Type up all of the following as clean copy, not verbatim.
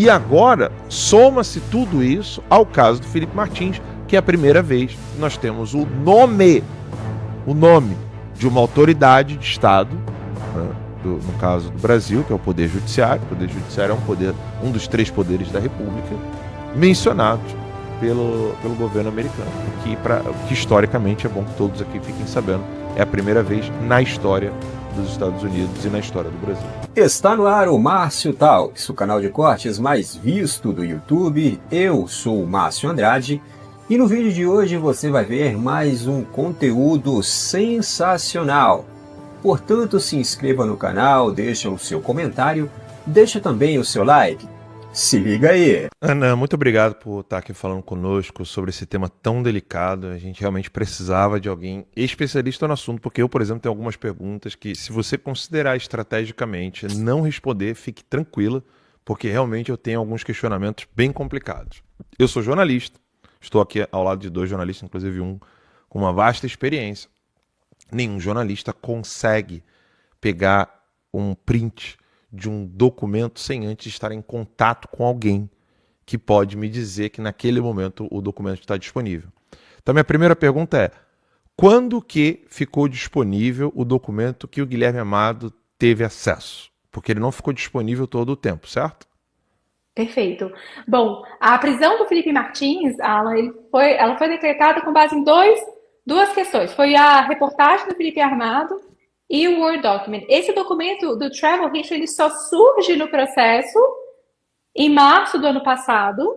E agora, soma-se tudo isso ao caso do Felipe Martins, que é a primeira vez que nós temos o nome de uma autoridade de Estado, né, no caso do Brasil, que é o Poder Judiciário. O Poder Judiciário é um dos 3 poderes da República, mencionados pelo governo americano, que historicamente é bom que todos aqui fiquem sabendo, é a primeira vez na história dos Estados Unidos e na história do Brasil. Está no ar o Márcio Talks, o canal de cortes mais visto do YouTube. Eu sou o Márcio Andrade e no vídeo de hoje você vai ver mais um conteúdo sensacional. Portanto, se inscreva no canal, deixa o seu comentário, deixa também o seu like. Se liga aí! Ana, muito obrigado por estar aqui falando conosco sobre esse tema tão delicado. A gente realmente precisava de alguém especialista no assunto, porque eu, por exemplo, tenho algumas perguntas que, se você considerar estrategicamente não responder, fique tranquila, porque realmente eu tenho alguns questionamentos bem complicados. Eu sou jornalista, estou aqui ao lado de 2 jornalistas, inclusive um com uma vasta experiência. Nenhum jornalista consegue pegar um print de um documento sem antes estar em contato com alguém que pode me dizer que naquele momento o documento está disponível. Então minha primeira pergunta é: quando que ficou disponível o documento que o Guilherme Amado teve acesso? Porque ele não ficou disponível todo o tempo, certo? Perfeito. Bom, a prisão do Felipe Martins, Alan, ela foi decretada com base em duas questões. Foi a reportagem do Felipe Armado e o Word Document. Esse documento do Travel History, ele só surge no processo em março do ano passado,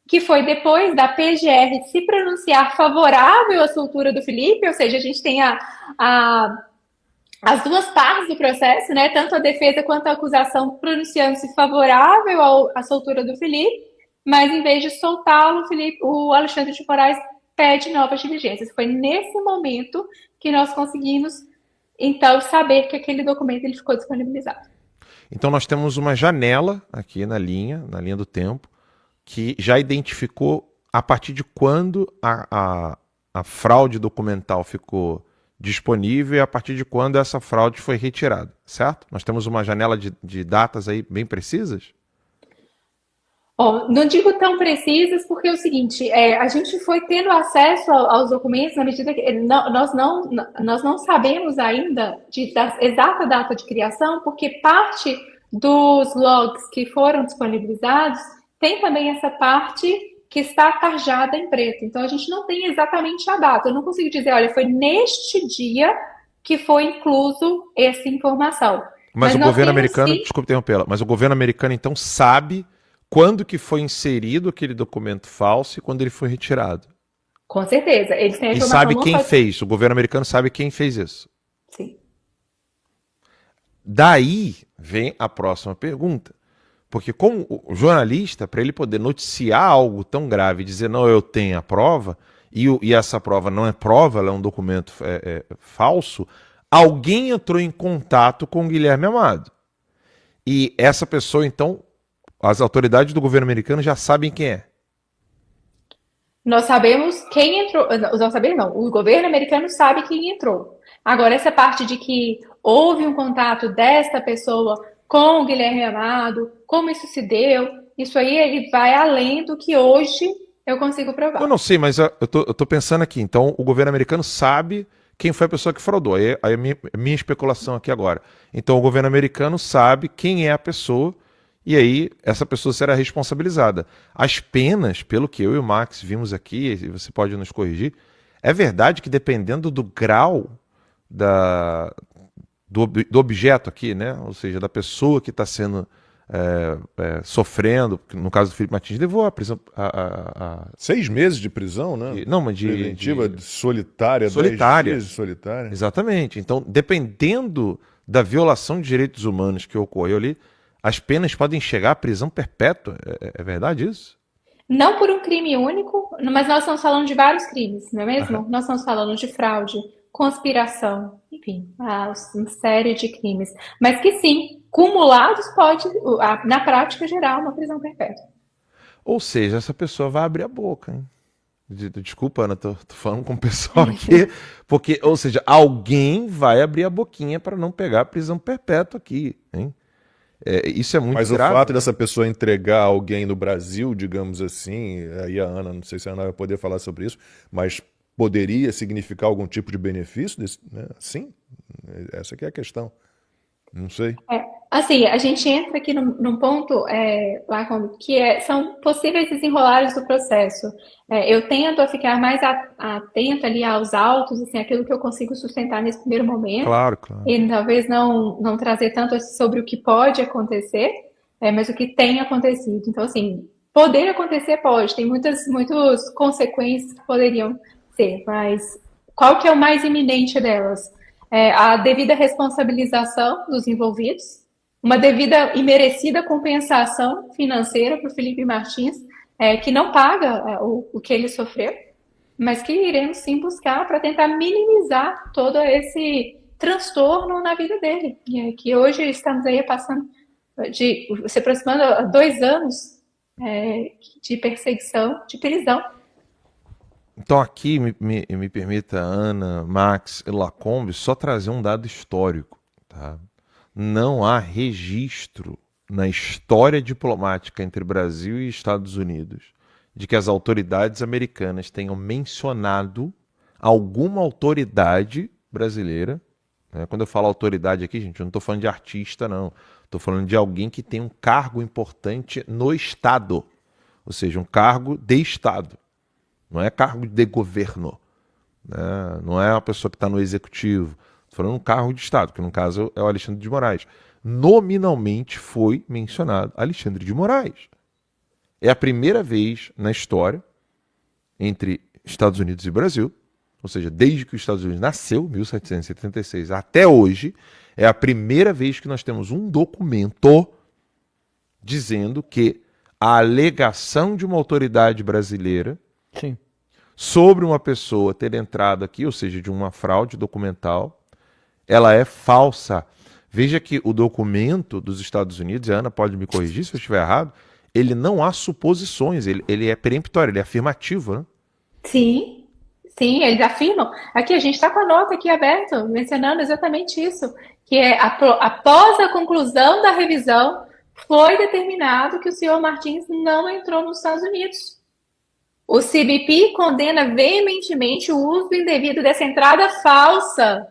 que foi depois da PGR se pronunciar favorável à soltura do Felipe, ou seja, a gente tem as duas partes do processo, né? Tanto a defesa quanto a acusação pronunciando-se favorável à soltura do Felipe, mas em vez de soltá-lo, o Alexandre de Moraes pede novas diligências. Foi nesse momento que nós conseguimos, então, saber que aquele documento ele ficou disponibilizado. Então nós temos uma janela aqui na linha do tempo, que já identificou a partir de quando a fraude documental ficou disponível e a partir de quando essa fraude foi retirada, certo? Nós temos uma janela de datas aí bem precisas? Não digo tão precisas, porque é o seguinte, a gente foi tendo acesso aos documentos na medida que nós não sabemos ainda da exata data de criação, porque parte dos logs que foram disponibilizados tem também essa parte que está tarjada em preto. Então, a gente não tem exatamente a data. Eu não consigo dizer, olha, foi neste dia que foi incluso essa informação. Mas o governo americano, desculpe interrompê-la, mas o governo americano, então, sabe quando que foi inserido aquele documento falso e quando ele foi retirado? Com certeza. Eles têm a informação. E sabe quem fez? O governo americano sabe quem fez isso? Sim. Daí vem a próxima pergunta. Porque como o jornalista, para ele poder noticiar algo tão grave e dizer, não, eu tenho a prova, e essa prova não é prova, ela é um documento falso, alguém entrou em contato com o Guilherme Amado. E essa pessoa, então, as autoridades do governo americano já sabem quem é. Nós sabemos quem entrou. Nós sabemos não. O governo americano sabe quem entrou. Agora, essa parte de que houve um contato desta pessoa com o Guilherme Amado, como isso se deu, isso aí ele vai além do que hoje eu consigo provar. Eu não sei, mas eu tô pensando aqui. Então, o governo americano sabe quem foi a pessoa que fraudou. Aí a minha especulação aqui agora. Então, o governo americano sabe quem é a pessoa e aí essa pessoa será responsabilizada. As penas, pelo que eu e o Max vimos aqui, e você pode nos corrigir, é verdade que dependendo do grau do objeto aqui, né? Ou seja, da pessoa que está sendo sofrendo, no caso do Felipe Martins, levou a prisão 6 meses de prisão, né? Não, mas preventiva solitária, 10 dias de solitária. Exatamente. Então, dependendo da violação de direitos humanos que ocorreu ali, as penas podem chegar à prisão perpétua. É verdade isso? Não por um crime único, mas nós estamos falando de vários crimes, não é mesmo? Nós estamos falando de fraude, conspiração, enfim, uma série de crimes. Mas que sim, cumulados pode, na prática, gerar uma prisão perpétua. Ou seja, essa pessoa vai abrir a boca, hein? Desculpa, Ana, tô falando com o pessoal aqui, porque, ou seja, alguém vai abrir a boquinha para não pegar a prisão perpétua aqui, hein? Isso é muito Mas grave. o fato dessa pessoa entregar alguém no Brasil, digamos assim, aí a Ana, não sei se a Ana vai poder falar sobre isso, mas poderia significar algum tipo de benefício, né? Sim, essa aqui é a questão. Não sei. Assim, a gente entra aqui num ponto, Lacombe, são possíveis desenrolares do processo. Eu tendo a ficar mais atenta ali aos autos, assim, aquilo que eu consigo sustentar nesse primeiro momento, Claro, claro. e talvez não trazer tanto sobre o que pode acontecer, mas o que tem acontecido. Então, assim, poder acontecer pode, tem muitas consequências que poderiam ser, mas qual que é o mais iminente delas? A devida responsabilização dos envolvidos, uma devida e merecida compensação financeira para o Felipe Martins, que não paga o que ele sofreu, mas que iremos sim buscar para tentar minimizar todo esse transtorno na vida dele, que hoje estamos aí passando se aproximando a 2 anos de perseguição, de prisão. Então aqui me permita, Ana, Max e Lacombe, só trazer um dado histórico. Tá? Não há registro na história diplomática entre Brasil e Estados Unidos de que as autoridades americanas tenham mencionado alguma autoridade brasileira. Né? Quando eu falo autoridade aqui, gente, eu não estou falando de artista, não. Estou falando de alguém que tem um cargo importante no Estado, ou seja, um cargo de Estado. Não é cargo de governo, né? Não é uma pessoa que está no executivo. Estou falando de um cargo de Estado, que no caso é o Alexandre de Moraes. Nominalmente foi mencionado Alexandre de Moraes. É a primeira vez na história entre Estados Unidos e Brasil, ou seja, desde que os Estados Unidos nasceu, 1776, até hoje, é a primeira vez que nós temos um documento dizendo que a alegação de uma autoridade brasileira Sim. sobre uma pessoa ter entrado aqui, ou seja, de uma fraude documental, ela é falsa. Veja que o documento dos Estados Unidos, a Ana pode me corrigir se eu estiver errado, ele não há suposições, ele é peremptório, ele é afirmativo, né? Sim, sim, eles afirmam. Aqui a gente está com a nota aqui aberta, mencionando exatamente isso, que após a conclusão da revisão, foi determinado que o senhor Martins não entrou nos Estados Unidos. O CBP condena veementemente o uso indevido dessa entrada falsa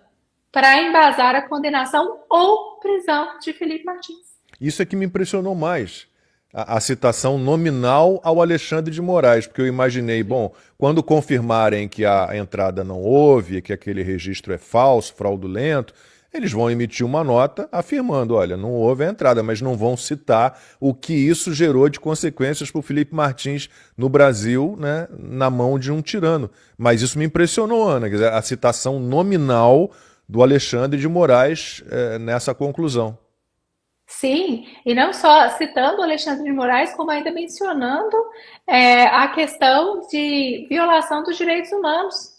para embasar a condenação ou prisão de Felipe Martins. Isso é que me impressionou mais. A citação nominal ao Alexandre de Moraes, porque eu imaginei, bom, quando confirmarem que a entrada não houve, que aquele registro é falso, fraudulento, eles vão emitir uma nota afirmando, olha, não houve a entrada, mas não vão citar o que isso gerou de consequências para o Felipe Martins no Brasil, né, na mão de um tirano. Mas isso me impressionou, Ana, quer dizer, a citação nominal do Alexandre de Moraes nessa conclusão. Sim, e não só citando o Alexandre de Moraes, como ainda mencionando a questão de violação dos direitos humanos.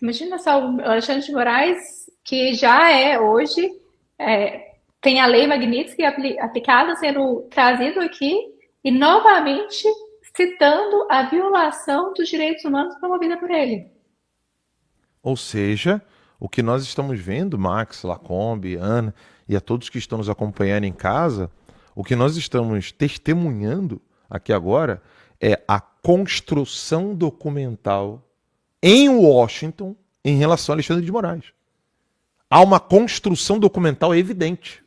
Imagina só, o Alexandre de Moraes, que já hoje, tem a lei Magnitsky aplicada, sendo trazido aqui, e novamente citando a violação dos direitos humanos promovida por ele. Ou seja, o que nós estamos vendo, Max, Lacombe, Ana, e a todos que estão nos acompanhando em casa, o que nós estamos testemunhando aqui agora é a construção documental em Washington em relação a Alexandre de Moraes. Há uma construção documental evidente.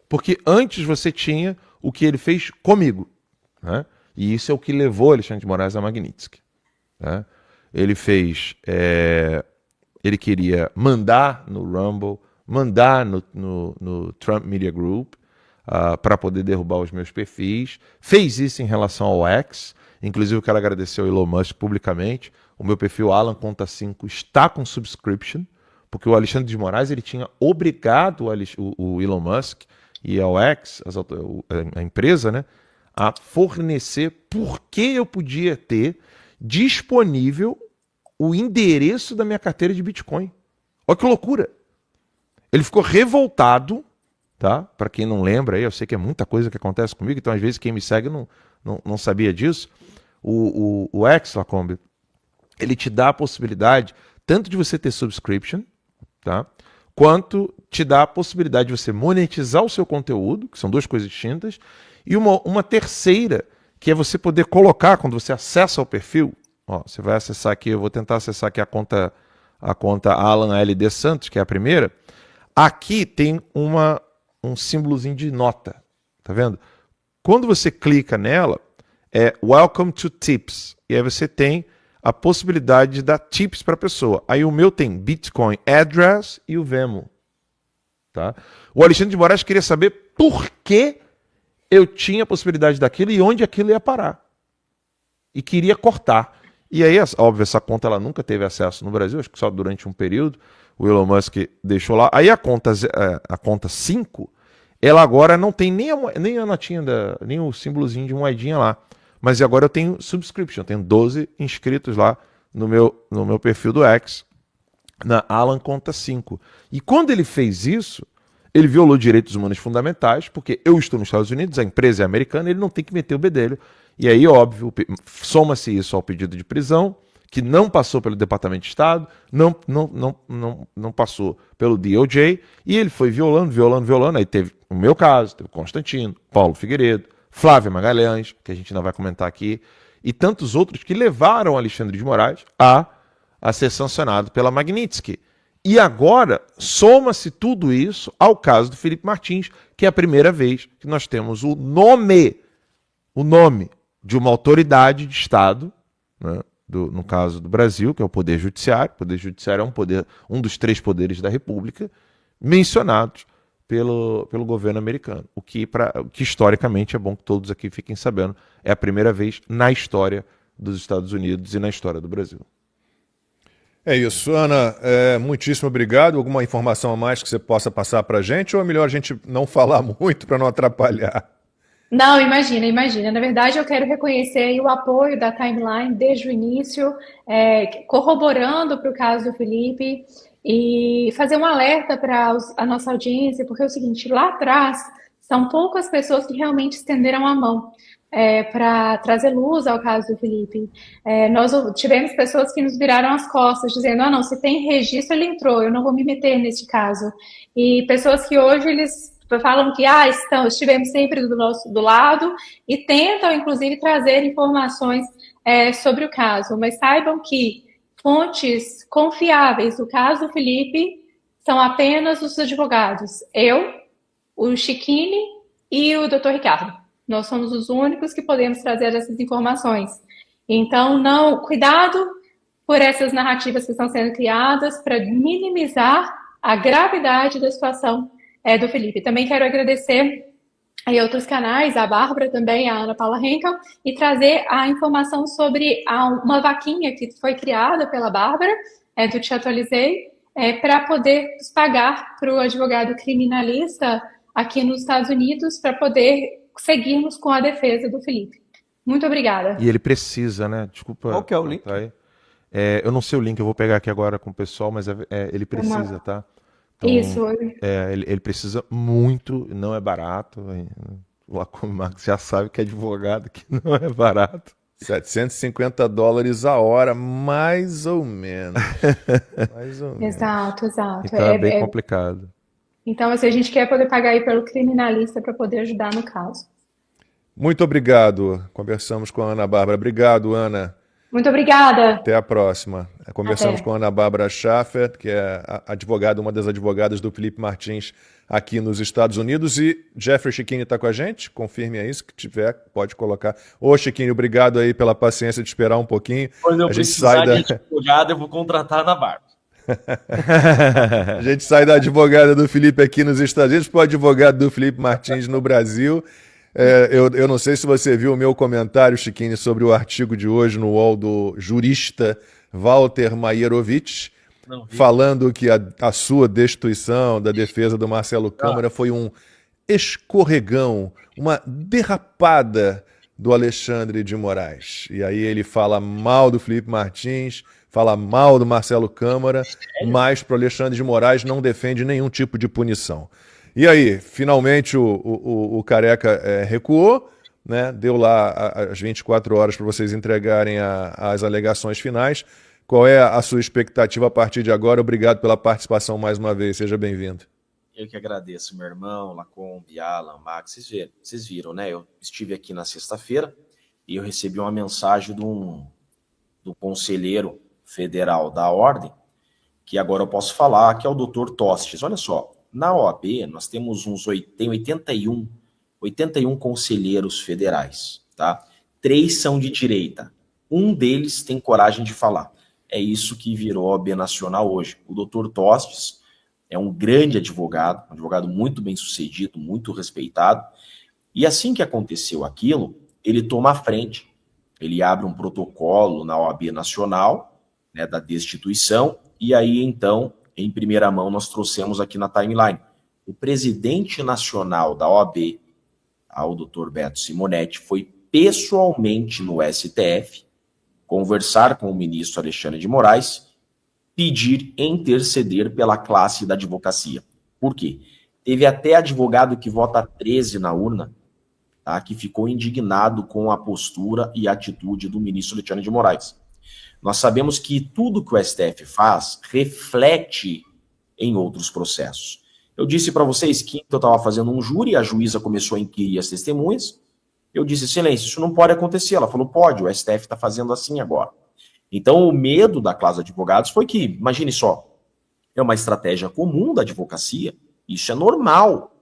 Porque antes você tinha o que ele fez comigo, né? E isso é o que levou Alexandre de Moraes a Magnitsky, né? Ele fez... Ele queria mandar no Rumble, mandar no Trump Media Group para poder derrubar os meus perfis. Fez isso em relação ao X. Inclusive eu quero agradecer ao Elon Musk publicamente. O meu perfil Alan Conta 5 está com subscription, porque o Alexandre de Moraes ele tinha obrigado o Elon Musk e ao X, a empresa, né, a fornecer porque eu podia ter disponível o endereço da minha carteira de Bitcoin. Olha que loucura! Ele ficou revoltado, tá? Para quem não lembra, aí, eu sei que é muita coisa que acontece comigo, então às vezes quem me segue não sabia disso. O X, Lacombe, ele te dá a possibilidade tanto de você ter subscription, tá? quanto te dá a possibilidade de você monetizar o seu conteúdo, que são duas coisas distintas, e uma terceira, que é você poder colocar, quando você acessa o perfil, ó, você vai acessar aqui, eu vou tentar acessar aqui a conta Alan LD Santos, que é a primeira. Aqui tem um símbolozinho de nota, tá vendo? Quando você clica nela, é Welcome to Tips, e aí você tem a possibilidade de dar tips para a pessoa. Aí o meu tem Bitcoin Address e o Venmo. Tá? O Alexandre de Moraes queria saber por que eu tinha a possibilidade daquilo e onde aquilo ia parar. E queria cortar. E aí, óbvio, essa conta ela nunca teve acesso no Brasil, acho que só durante um período. O Elon Musk deixou lá. Aí a conta 5, ela agora não tem nem a notinha, nem o símbolozinho de moedinha lá. Mas agora eu tenho subscription, eu tenho 12 inscritos lá no meu perfil do X, na Alan Conta 5. E quando ele fez isso, ele violou direitos humanos fundamentais, porque eu estou nos Estados Unidos, a empresa é americana, ele não tem que meter o bedelho. E aí, óbvio, soma-se isso ao pedido de prisão, que não passou pelo Departamento de Estado, não passou pelo DOJ, e ele foi violando. Aí teve o meu caso, teve o Constantino, Paulo Figueiredo, Flávia Magalhães, que a gente ainda vai comentar aqui, e tantos outros que levaram Alexandre de Moraes a ser sancionado pela Magnitsky. E agora, soma-se tudo isso ao caso do Felipe Martins, que é a primeira vez que nós temos o nome de uma autoridade de Estado, né, no caso do Brasil, que é o Poder Judiciário. O Poder Judiciário é um dos 3 poderes da República, mencionados pelo governo americano. O que historicamente é bom que todos aqui fiquem sabendo. É a primeira vez na história dos Estados Unidos e na história do Brasil. É isso, Ana, muitíssimo obrigado. Alguma informação a mais que você possa passar para a gente, ou é melhor a gente não falar muito para não atrapalhar? Não, imagina. Na verdade, eu quero reconhecer aí o apoio da Timeline desde o início, corroborando para o caso do Felipe e fazer um alerta para a nossa audiência, porque é o seguinte, lá atrás, são poucas pessoas que realmente estenderam a mão para trazer luz ao caso do Felipe. Nós tivemos pessoas que nos viraram as costas, dizendo, não, se tem registro, ele entrou, eu não vou me meter neste caso. E pessoas que hoje eles falam que estivemos sempre do lado e tentam, inclusive, trazer informações sobre o caso. Mas saibam que fontes confiáveis do caso do Felipe são apenas os advogados. Eu, o Chiquini e o Dr. Ricardo. Nós somos os únicos que podemos trazer essas informações. Então, cuidado por essas narrativas que estão sendo criadas para minimizar a gravidade da situação do Felipe. Também quero agradecer aí outros canais, a Bárbara também, a Ana Paula Henkel, e trazer a informação sobre uma vaquinha que foi criada pela Bárbara, do Te Atualizei, para poder pagar para o advogado criminalista aqui nos Estados Unidos, para poder seguirmos com a defesa do Felipe. Muito obrigada. E ele precisa, né? Desculpa. Qual que é o link? Tá aí. Eu não sei o link, eu vou pegar aqui agora com o pessoal, mas ele precisa, tá? Então, Isso. Ele precisa muito, não é barato. O Marcos já sabe que é advogado, que não é barato. $750 a hora, mais ou menos. Exato. Então é bem complicado. Então, assim, a gente quer poder pagar aí pelo criminalista para poder ajudar no caso. Muito obrigado. Conversamos com a Ana Bárbara. Obrigado, Ana. Muito obrigada. Até a próxima. Conversamos Até. com a Ana Bárbara Schaffer, que é advogada, uma das advogadas do Felipe Martins aqui nos Estados Unidos. E Jeffrey Chiquini está com a gente? Confirme aí, se tiver, pode colocar. Ô, Chiquini, obrigado aí pela paciência de esperar um pouquinho. Quando eu precisar de advogado, eu vou contratar a Ana Bárbara. A gente sai da advogada do Felipe aqui nos Estados Unidos para o advogado do Felipe Martins no Brasil. Eu não sei se você viu o meu comentário, Chiquini, sobre o artigo de hoje no UOL do jurista Walter Maierovitch, falando que a sua destituição da defesa do Marcelo Câmara foi um escorregão, uma derrapada do Alexandre de Moraes. E aí ele fala mal do Felipe Martins, fala mal do Marcelo Câmara, mas para o Alexandre de Moraes não defende nenhum tipo de punição. E aí, finalmente o Careca recuou, né? Deu lá as 24 horas para vocês entregarem as alegações finais. Qual é a sua expectativa a partir de agora? Obrigado pela participação mais uma vez. Seja bem-vindo. Eu que agradeço, meu irmão, Lacombe, Alan, Max. Vocês viram, né? Eu estive aqui na sexta-feira e eu recebi uma mensagem do conselheiro federal da Ordem, que agora eu posso falar, que é o Dr. Tostes. Olha só, na OAB nós temos tem 81 conselheiros federais, tá? 3 são de direita. Um deles tem coragem de falar. É isso que virou a OAB Nacional hoje. O Dr. Tostes é um grande advogado, um advogado muito bem sucedido, muito respeitado. E assim que aconteceu aquilo, ele toma a frente. Ele abre um protocolo na OAB Nacional, né, da destituição, e aí então, em primeira mão, nós trouxemos aqui na timeline. O presidente nacional da OAB, o Dr. Beto Simonetti, foi pessoalmente no STF conversar com o ministro Alexandre de Moraes, pedir interceder pela classe da advocacia. Por quê? Teve até advogado que vota 13 na urna, tá, que ficou indignado com a postura e a atitude do ministro Alexandre de Moraes. Nós sabemos que tudo que o STF faz reflete em outros processos. Eu disse para vocês que eu estava fazendo um júri, a juíza começou a inquirir as testemunhas, eu disse, silêncio, isso não pode acontecer. Ela falou, pode, o STF está fazendo assim agora. Então, o medo da classe de advogados foi que, imagine só, é uma estratégia comum da advocacia, isso é normal,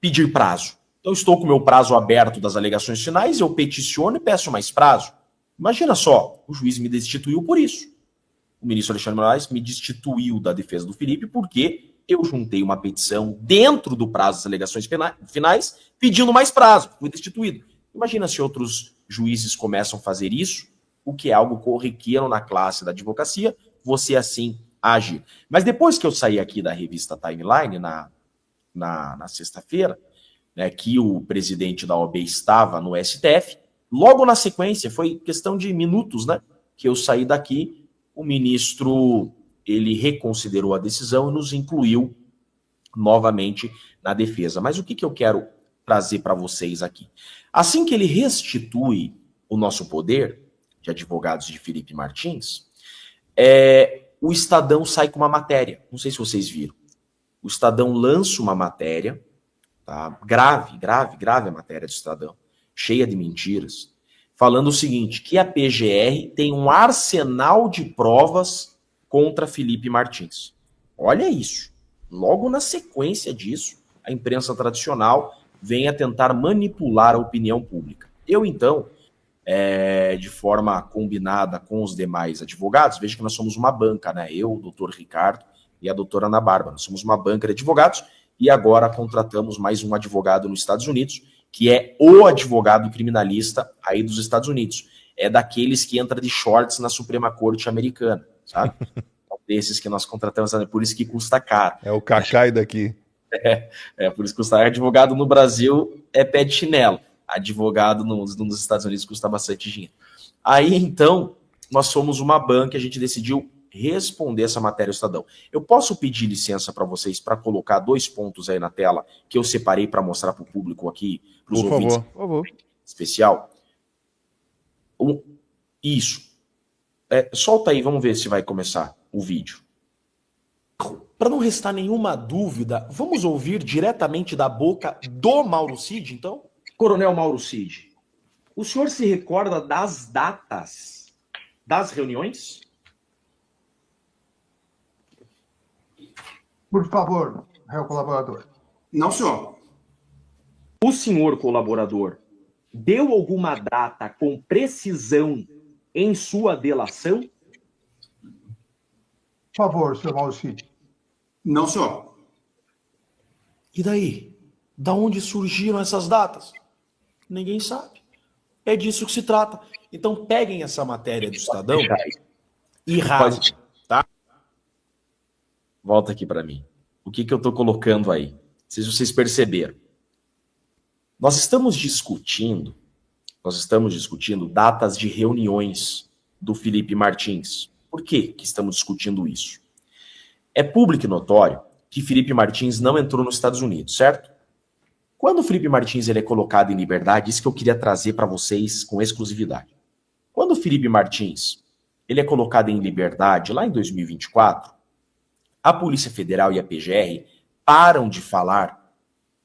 pedir prazo. Eu estou com o meu prazo aberto das alegações finais, eu peticiono e peço mais prazo. Imagina só, o juiz me destituiu por isso. O ministro Alexandre de Moraes me destituiu da defesa do Felipe porque eu juntei uma petição dentro do prazo das alegações finais pedindo mais prazo, fui destituído. Imagina se outros juízes começam a fazer isso, o que é algo corriqueiro na classe da advocacia, você assim agir. Mas depois que eu saí aqui da revista Timeline, na sexta-feira, né, que o presidente da OAB estava no STF, logo na sequência, foi questão de minutos, né, que eu saí daqui, o ministro, ele reconsiderou a decisão e nos incluiu novamente na defesa. Mas o que eu quero trazer para vocês aqui? Assim que ele restitui o nosso poder, de advogados de Felipe Martins, o Estadão sai com uma matéria. Não sei se vocês viram. O Estadão lança uma matéria, tá? Grave a matéria do Estadão, cheia de mentiras, falando o seguinte, que a PGR tem um arsenal de provas contra Felipe Martins. Olha isso. Logo na sequência disso, a imprensa tradicional vem a tentar manipular a opinião pública. Eu, então, de forma combinada com os demais advogados, veja que nós somos uma banca, né? Eu, o doutor Ricardo e a doutora Ana Bárbara, nós somos uma banca de advogados e agora contratamos mais um advogado nos Estados Unidos, que é o advogado criminalista aí dos Estados Unidos. É daqueles que entra de shorts na Suprema Corte americana, sabe? Desses que nós contratamos, por isso que custa caro. É o Cacai daqui. Por isso que custa caro. Advogado no Brasil é pé de chinelo. Advogado nos Estados Unidos custa bastante dinheiro. Aí, então, nós somos uma banca e a gente decidiu responder essa matéria ao Estadão. Eu posso pedir licença para vocês para colocar 2 pontos aí na tela que eu separei para mostrar para o público aqui, para os ouvintes. Por favor. Especial. Isso. Solta aí, vamos ver se vai começar o vídeo. Para não restar nenhuma dúvida, vamos ouvir diretamente da boca do Mauro Cid, então? Coronel Mauro Cid, o senhor se recorda das datas das reuniões? Por favor, réu colaborador. Não, senhor. O senhor colaborador deu alguma data com precisão em sua delação? Por favor, senhor Maurício. Não, senhor. E daí? Da onde surgiram essas datas? Ninguém sabe. É disso que se trata. Então peguem essa matéria do Estadão e rasguem, tá? Volta aqui para mim. O que eu estou colocando aí? Não sei se vocês perceberam. Nós estamos discutindo datas de reuniões do Felipe Martins. Por que estamos discutindo isso? É público e notório que Felipe Martins não entrou nos Estados Unidos, certo? Quando o Felipe Martins ele é colocado em liberdade, isso que eu queria trazer para vocês com exclusividade. Quando o Felipe Martins ele é colocado em liberdade lá em 2024, a Polícia Federal e a PGR param de falar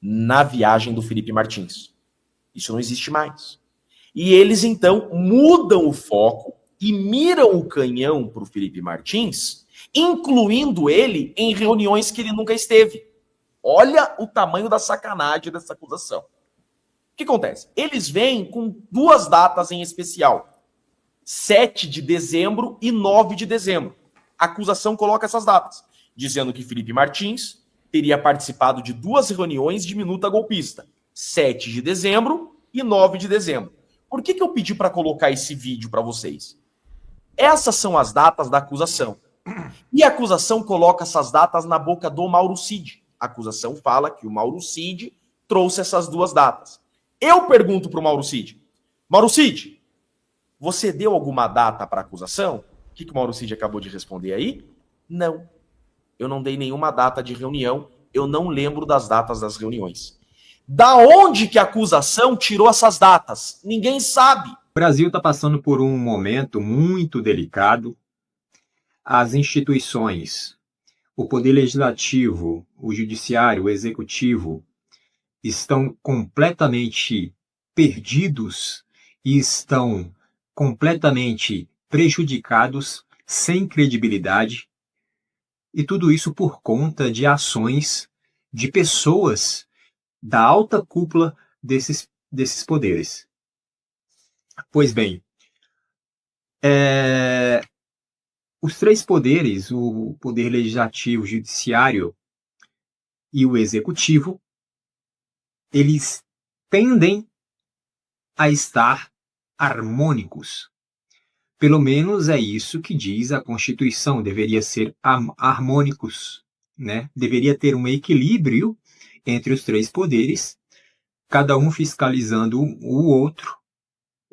na viagem do Felipe Martins. Isso não existe mais. E eles, então, mudam o foco e miram o canhão para o Felipe Martins, incluindo ele em reuniões que ele nunca esteve. Olha o tamanho da sacanagem dessa acusação. O que acontece? Eles vêm com duas datas em especial: 7 de dezembro e 9 de dezembro. A acusação coloca essas datas, dizendo que Felipe Martins teria participado de duas reuniões de minuta golpista, 7 de dezembro e 9 de dezembro. Por que eu pedi para colocar esse vídeo para vocês? Essas são as datas da acusação. E a acusação coloca essas datas na boca do Mauro Cid. A acusação fala que o Mauro Cid trouxe essas duas datas. Eu pergunto para o Mauro Cid: Mauro Cid, você deu alguma data para a acusação? O que o Mauro Cid acabou de responder aí? Não. Eu não dei nenhuma data de reunião. Eu não lembro das datas das reuniões. Da onde que a acusação tirou essas datas? Ninguém sabe. O Brasil está passando por um momento muito delicado. As instituições, o poder legislativo, o judiciário, o executivo, estão completamente perdidos e estão completamente prejudicados, sem credibilidade, e tudo isso por conta de ações de pessoas da alta cúpula desses poderes. Pois bem, os três poderes, o poder legislativo, o judiciário e o executivo, eles tendem a estar harmônicos. Pelo menos é isso que diz a Constituição, deveria ser harmônicos, né? Deveria ter um equilíbrio entre os três poderes, cada um fiscalizando o outro,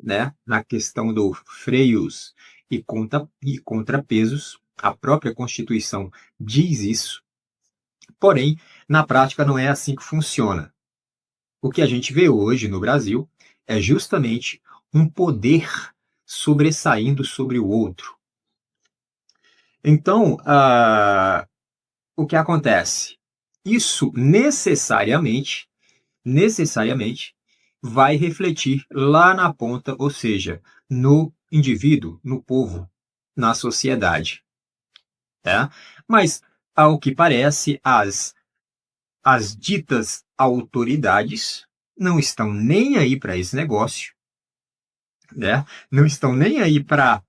né? Na questão dos freios e contrapesos. A própria Constituição diz isso. Porém, na prática não é assim que funciona. O que a gente vê hoje no Brasil é justamente um poder sobressaindo sobre o outro. Então, o que acontece? Isso necessariamente vai refletir lá na ponta, ou seja, no indivíduo, no povo, na sociedade. Tá? Mas, ao que parece, as ditas autoridades não estão nem aí para esse negócio, né? Não estão nem aí para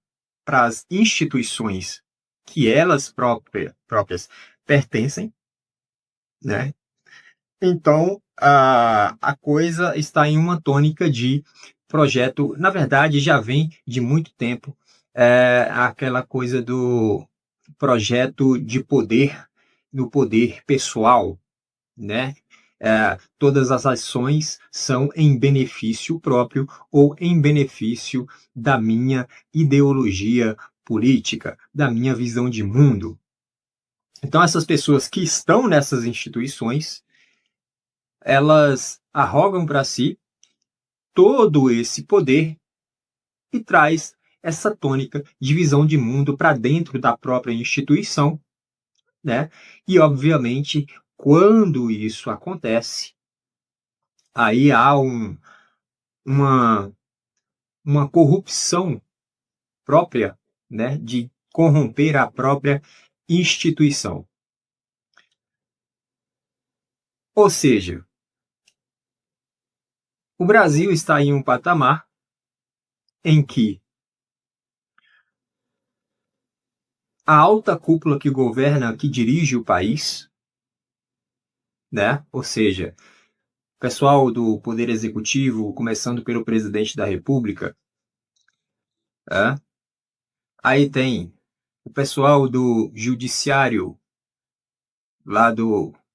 as instituições que elas próprias pertencem, né? Então, a coisa está em uma tônica de projeto, na verdade, já vem de muito tempo, aquela coisa do projeto de poder, do poder pessoal, né? Todas as ações são em benefício próprio ou em benefício da minha ideologia política, da minha visão de mundo. Então, essas pessoas que estão nessas instituições, elas arrogam para si todo esse poder e traz essa tônica de visão de mundo para dentro da própria instituição, né? E, obviamente, quando isso acontece, aí há uma corrupção própria, né, de corromper a própria instituição. Ou seja, o Brasil está em um patamar em que a alta cúpula que governa, que dirige o país, né, ou seja, o pessoal do Poder Executivo, começando pelo Presidente da República, aí tem o pessoal do Judiciário,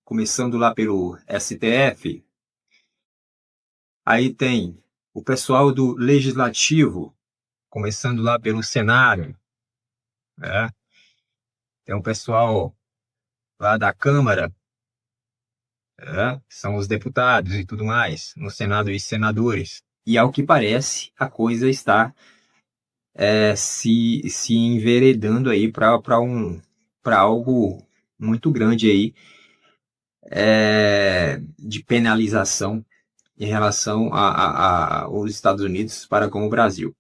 começando lá pelo STF, aí tem o pessoal do Legislativo, começando lá pelo Senado, tem o pessoal lá da Câmara, são os deputados e tudo mais, no Senado e senadores. E ao que parece, a coisa está se enveredando aí para algo muito grande aí, de penalização em relação aos Estados Unidos para com o Brasil.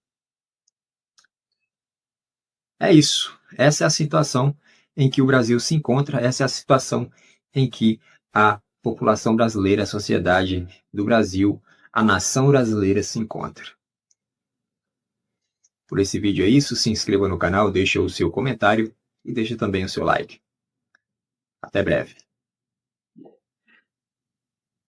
É isso. Essa é a situação em que o Brasil se encontra, essa é a situação em que a população brasileira, a sociedade do Brasil, a nação brasileira se encontra. Por esse vídeo é isso, se inscreva no canal, deixe o seu comentário e deixe também o seu like. Até breve.